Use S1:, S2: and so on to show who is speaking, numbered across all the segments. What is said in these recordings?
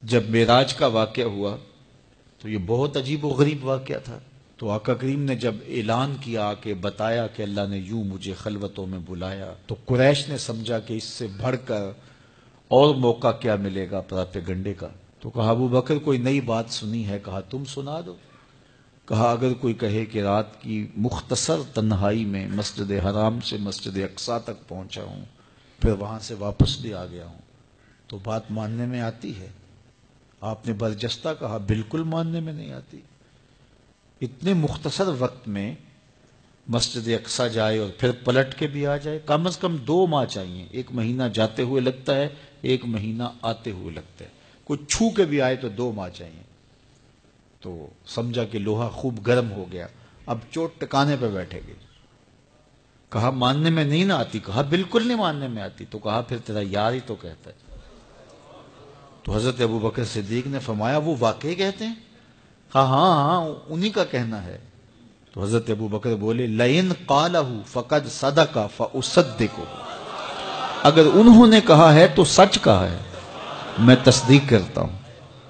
S1: جب معراج کا واقعہ ہوا تو یہ بہت عجیب و غریب واقعہ تھا. تو آقا کریم نے جب اعلان کیا کہ بتایا کہ اللہ نے یوں مجھے خلوتوں میں بلایا، تو قریش نے سمجھا کہ اس سے بڑھ کر اور موقع کیا ملے گا پراپیگنڈے کا. تو کہا ابو بکر کوئی نئی بات سنی ہے؟ کہا تم سنا دو. کہا اگر کوئی کہے کہ رات کی مختصر تنہائی میں مسجد حرام سے مسجد اقصیٰ تک پہنچا ہوں، پھر وہاں سے واپس بھی آ گیا ہوں، تو بات ماننے میں آتی ہے؟ آپ نے برجستہ کہا بالکل ماننے میں نہیں آتی. اتنے مختصر وقت میں مسجد اقصیٰ جائے اور پھر پلٹ کے بھی آ جائے، کم از کم 2 ماہ چاہیے. 1 مہینہ جاتے ہوئے لگتا ہے، 1 مہینہ آتے ہوئے لگتا ہے. کوئی چھو کے بھی آئے تو 2 ماہ چاہیے. تو سمجھا کہ لوہا خوب گرم ہو گیا، اب چوٹ ٹکانے پہ بیٹھے گے. کہا ماننے میں نہیں نہ آتی؟ کہا بالکل نہیں ماننے میں آتی. تو کہا پھر تیرا یار ہی تو کہتا ہے. تو حضرت ابو بکر صدیق نے فرمایا وہ واقعی کہتے ہیں؟ ہاں ہاں ہاں انہی کا کہنا ہے. تو حضرت ابو بکر بولے لئن قالہ فقد صدق فاصدقہ، اگر انہوں نے کہا ہے تو سچ کہا ہے، میں تصدیق کرتا ہوں.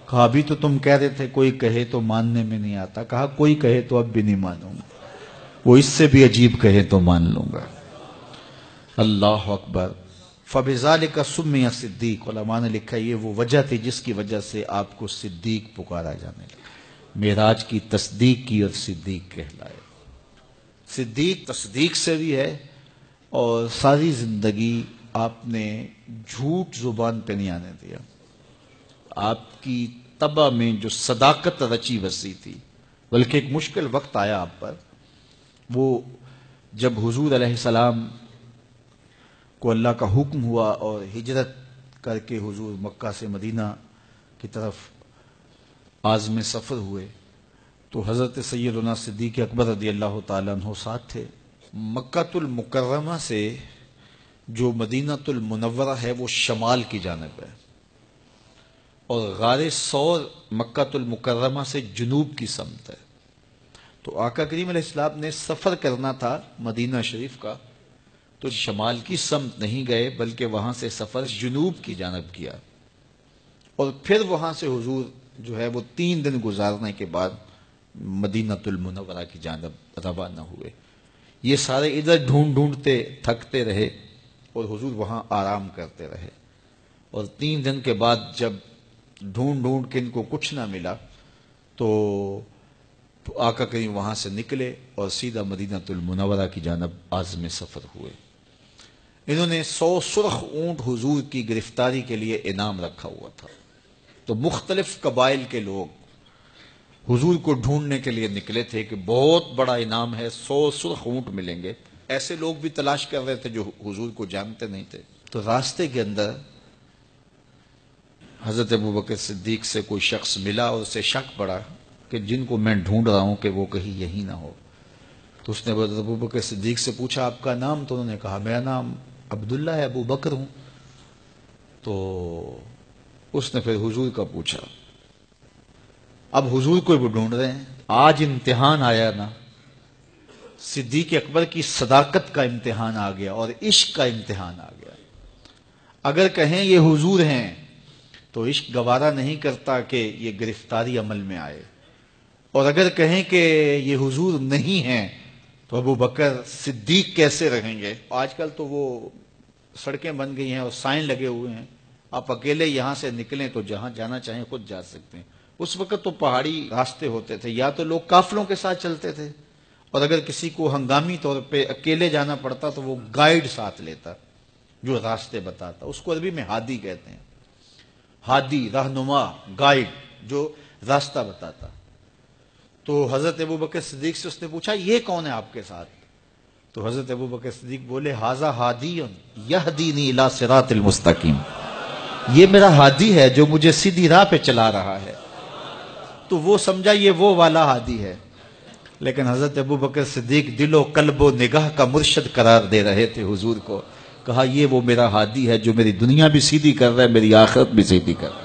S1: کہا ابھی تو تم کہہ رہے تھے کوئی کہے تو ماننے میں نہیں آتا. کہا کوئی کہے تو اب بھی نہیں مانوں گا، وہ اس سے بھی عجیب کہے تو مان لوں گا. اللہ اکبر. فبذالک سمی صدیق، علماء نے لکھا یہ وہ وجہ تھی جس کی وجہ سے آپ کو صدیق پکارا جانے لگا. معراج کی تصدیق کی اور صدیق کہلائے. صدیق تصدیق سے بھی ہے، اور ساری زندگی آپ نے جھوٹ زبان پہ نہیں آنے دیا. آپ کی طبع میں جو صداقت رچی بسی تھی، بلکہ ایک مشکل وقت آیا آپ پر، وہ جب حضور علیہ السلام کو اللہ کا حکم ہوا اور ہجرت کر کے حضور مکہ سے مدینہ کی طرف عازم سفر ہوئے، تو حضرت سیدنا صدیق اکبر رضی اللہ تعالیٰ عنہ ساتھ تھے. مکہ المکرمہ سے جو مدینہ المنورہ ہے وہ شمال کی جانب ہے، اور غار ثور مکہ المکرمہ سے جنوب کی سمت ہے. تو آقا کریم علیہ السلام نے سفر کرنا تھا مدینہ شریف کا، تو شمال کی سمت نہیں گئے بلکہ وہاں سے سفر جنوب کی جانب کیا، اور پھر وہاں سے حضور جو ہے وہ 3 دن گزارنے کے بعد مدینہ المنورہ کی جانب روانہ ہوئے. یہ سارے ادھر ڈھونڈتے تھکتے رہے اور حضور وہاں آرام کرتے رہے. اور 3 دن کے بعد جب ڈھونڈ کے ان کو کچھ نہ ملا تو آقا کریم وہاں سے نکلے اور سیدھا مدینہ المنورہ کی جانب عازم سفر ہوئے. انہوں نے 100 سرخ اونٹ حضور کی گرفتاری کے لیے انعام رکھا ہوا تھا. تو مختلف قبائل کے لوگ حضور کو ڈھونڈنے کے لیے نکلے تھے کہ بہت بڑا انعام ہے، 100 سرخ اونٹ ملیں گے. ایسے لوگ بھی تلاش کر رہے تھے جو حضور کو جانتے نہیں تھے. تو راستے کے اندر حضرت ابو بکر صدیق سے کوئی شخص ملا اور اسے شک پڑا کہ جن کو میں ڈھونڈ رہا ہوں کہ وہ کہیں یہی نہ ہو. تو اس نے حضرت ابو بکر صدیق سے پوچھا آپ کا نام؟ تو انہوں نے کہا میرا نام عبداللہ ہے، ابو بکر ہوں. تو اس نے پھر حضور کا پوچھا. اب حضور کو بھی ڈھونڈ رہے ہیں. آج امتحان آیا نا، صدیق اکبر کی صداقت کا امتحان آ گیا اور عشق کا امتحان آ گیا. اگر کہیں یہ حضور ہیں تو عشق گوارا نہیں کرتا کہ یہ گرفتاری عمل میں آئے، اور اگر کہیں کہ یہ حضور نہیں ہیں تو ابو بکر صدیق کیسے رہیں گے. آج کل تو وہ سڑکیں بن گئی ہیں اور سائن لگے ہوئے ہیں، آپ اکیلے یہاں سے نکلیں تو جہاں جانا چاہیں خود جا سکتے ہیں. اس وقت تو پہاڑی راستے ہوتے تھے، یا تو لوگ قافلوں کے ساتھ چلتے تھے، اور اگر کسی کو ہنگامی طور پہ اکیلے جانا پڑتا تو وہ گائیڈ ساتھ لیتا جو راستے بتاتا. اس کو عربی میں ہادی کہتے ہیں. ہادی، رہنما، گائیڈ جو راستہ بتاتا. تو حضرت ابو بکر صدیق سے اس نے پوچھا یہ کون ہے آپ کے ساتھ؟ تو حضرت ابو بکر صدیق بولے ھذا ہادی یہدینی الی صراط المستقیم، یہ میرا ہادی ہے جو مجھے سیدھی راہ پہ چلا رہا ہے. تو وہ سمجھا یہ وہ والا ہادی ہے. لیکن حضرت ابو بکر صدیق دل و قلب و نگاہ کا مرشد قرار دے رہے تھے حضور کو. کہا یہ وہ میرا ہادی ہے جو میری دنیا بھی سیدھی کر رہا ہے، میری آخرت بھی سیدھی کر رہا ہے.